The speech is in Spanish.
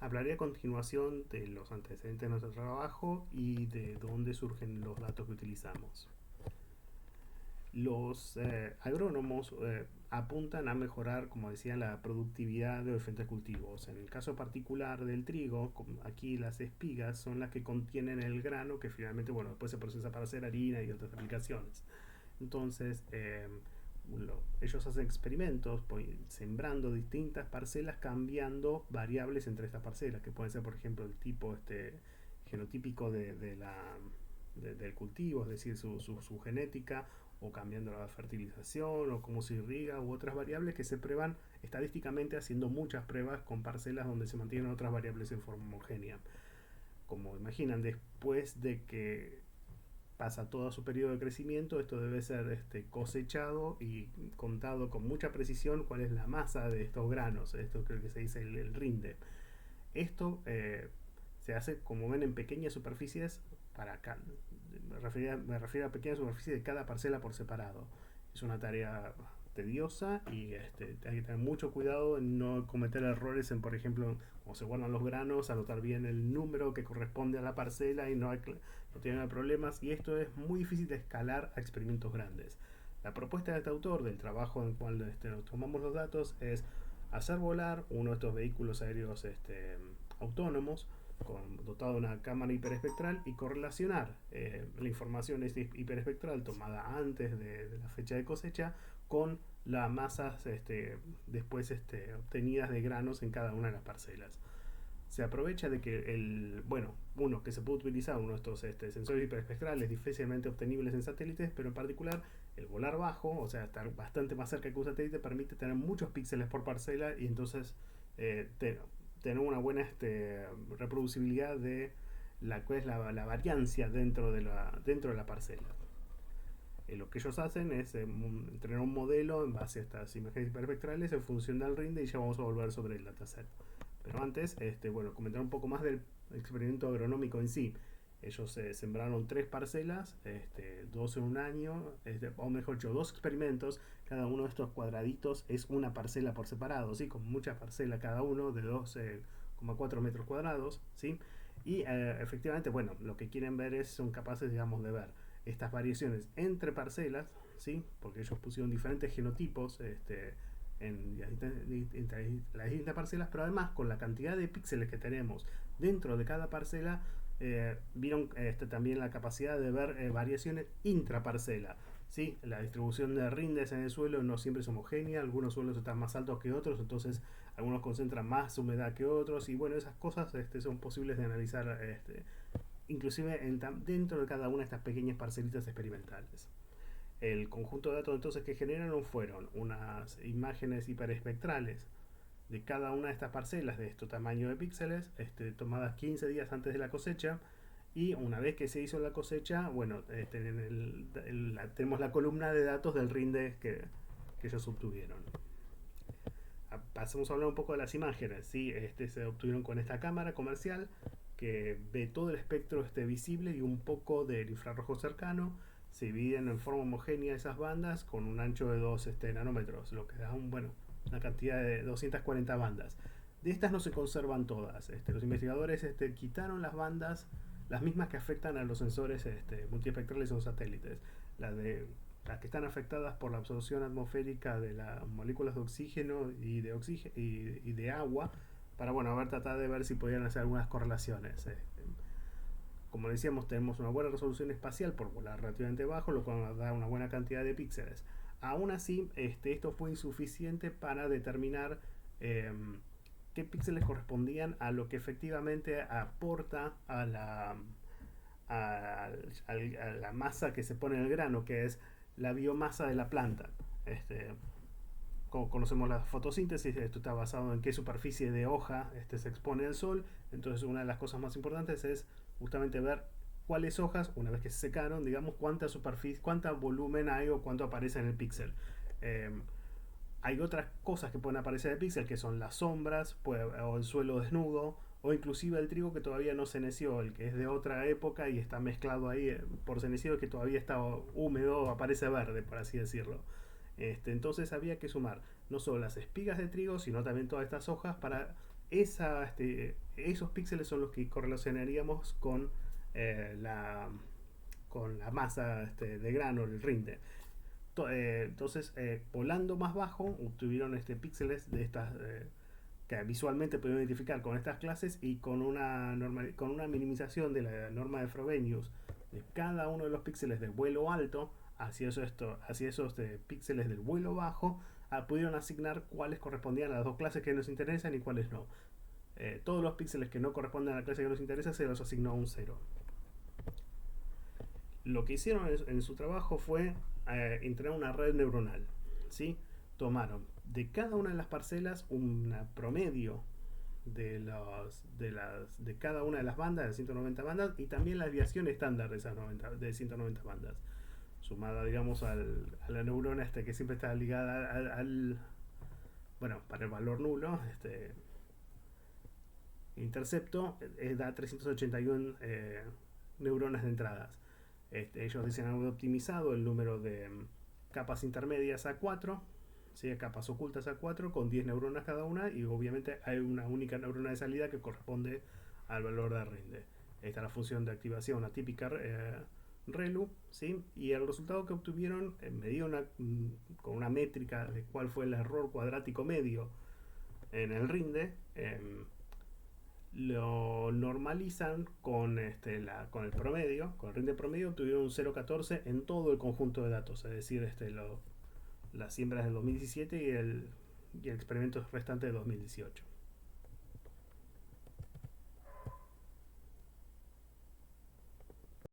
Hablaré a continuación de los antecedentes de nuestro trabajo y de dónde surgen los datos que utilizamos. Los agrónomos apuntan a mejorar, como decía, la productividad de diferentes cultivos. En el caso particular del trigo, aquí las espigas son las que contienen el grano que finalmente, bueno, después se procesa para hacer harina y otras aplicaciones. Entonces, ellos hacen experimentos sembrando distintas parcelas, cambiando variables entre estas parcelas, que pueden ser, por ejemplo, el tipo genotípico del cultivo, es decir, su genética, o cambiando la fertilización, o cómo se irriga, u otras variables que se prueban estadísticamente haciendo muchas pruebas con parcelas donde se mantienen otras variables en forma homogénea. Como imaginan, después de que pasa todo su periodo de crecimiento, esto debe ser cosechado y contado con mucha precisión cuál es la masa de estos granos. Esto creo que se dice el rinde. Esto se hace, como ven, en pequeñas superficies para acá. Me refiero a pequeñas superficies de cada parcela por separado. Es una tarea tediosa y hay que tener mucho cuidado en no cometer errores en, por ejemplo, cómo se guardan los granos, anotar bien el número que corresponde a la parcela y no tener problemas. Y esto es muy difícil de escalar a experimentos grandes. La propuesta de este autor del trabajo en el cual tomamos los datos es hacer volar uno de estos vehículos aéreos autónomos dotado de una cámara hiperespectral y correlacionar la información hiperespectral tomada antes de la fecha de cosecha con las masas después obtenidas de granos en cada una de las parcelas. Se aprovecha de que uno que se puede utilizar uno de estos sensores hiperespectrales difícilmente obtenibles en satélites, pero en particular el volar bajo, o sea, estar bastante más cerca que un satélite, permite tener muchos píxeles por parcela y entonces tener una buena reproducibilidad de la variancia dentro de la parcela. Lo que ellos hacen es entrenar un modelo en base a estas imágenes hiperespectrales en función del rinde y ya vamos a volver sobre el dataset. Pero antes, comentar un poco más del experimento agronómico en sí. Ellos sembraron 3 parcelas, dos en un año, o mejor dicho, 2 experimentos. Cada uno de estos cuadraditos es una parcela por separado, ¿sí? Con mucha parcela cada uno de 2,4 metros cuadrados, ¿sí? Y efectivamente, bueno, lo que quieren ver son capaces, digamos, de ver estas variaciones entre parcelas, ¿sí? Porque ellos pusieron diferentes genotipos entre las distintas parcelas, pero además con la cantidad de píxeles que tenemos dentro de cada parcela, vieron también la capacidad de ver variaciones intraparcela. ¿Sí? La distribución de rindes en el suelo no siempre es homogénea, algunos suelos están más altos que otros, entonces algunos concentran más humedad que otros, y bueno, esas cosas son posibles de analizar inclusive dentro de cada una de estas pequeñas parcelitas experimentales. El conjunto de datos entonces que generaron fueron unas imágenes hiperespectrales de cada una de estas parcelas de este tamaño de píxeles, tomadas 15 días antes de la cosecha, y una vez que se hizo la cosecha, bueno, tenemos la columna de datos del rinde que ellos obtuvieron. Pasamos a hablar un poco de las imágenes, ¿sí? Se obtuvieron con esta cámara comercial que ve todo el espectro visible y un poco del infrarrojo cercano. Se dividen en forma homogénea esas bandas con un ancho de 2 nanómetros, lo que da una cantidad de 240 bandas. De estas no se conservan todas. Los investigadores quitaron las bandas, las mismas que afectan a los sensores multiespectrales o satélites. Las que están afectadas por la absorción atmosférica de las moléculas de oxígeno y de agua, para tratar de ver si podían hacer algunas correlaciones. Como decíamos, tenemos una buena resolución espacial por volar relativamente bajo, lo cual nos da una buena cantidad de píxeles. Aún así, esto fue insuficiente para determinar qué píxeles correspondían a lo que efectivamente aporta a la masa que se pone en el grano, que es la biomasa de la planta. Como conocemos la fotosíntesis, esto está basado en qué superficie de hoja se expone al sol. Entonces, una de las cosas más importantes es justamente ver cuáles hojas, una vez que se secaron, digamos, cuánta superficie, cuánto volumen hay o cuánto aparece en el píxel. Hay otras cosas que pueden aparecer en el píxel, que son las sombras, o el suelo desnudo, o inclusive el trigo que todavía no seneció, el que es de otra época y está mezclado ahí por senecido, que todavía está húmedo, aparece verde, por así decirlo. Entonces había que sumar no solo las espigas de trigo, sino también todas estas hojas para esos píxeles son los que correlacionaríamos con la masa de grano, el rinde. Entonces, volando más bajo, obtuvieron píxeles de estas que visualmente pudieron identificar con estas clases y con una minimización de la norma de Frobenius de cada uno de los píxeles de vuelo alto hacia esos píxeles del vuelo bajo, pudieron asignar cuáles correspondían a las dos clases que nos interesan y cuáles no. Todos los píxeles que no corresponden a la clase que nos interesa se los asignó un 0. Lo que hicieron en su trabajo fue entrenar una red neuronal, ¿sí? Tomaron de cada una de las parcelas un promedio de cada una de las bandas, de 190 bandas, y también la desviación estándar de 190 bandas, sumada, digamos, a la neurona que siempre está ligada bueno, para el valor nulo, intercepto, da 381 neuronas de entradas. Ellos dicen han optimizado el número de capas intermedias a 4, ¿sí? Capas ocultas a 4 con 10 neuronas cada una, y obviamente hay una única neurona de salida que corresponde al valor de rinde. Esta es la función de activación, la típica ReLU, ¿sí? Y el resultado que obtuvieron, medido con una métrica de cuál fue el error cuadrático medio en el rinde, lo normalizan con el promedio, con el rinde promedio tuvieron un 0,14 en todo el conjunto de datos, es decir, las siembras del 2017 y el experimento restante de 2018.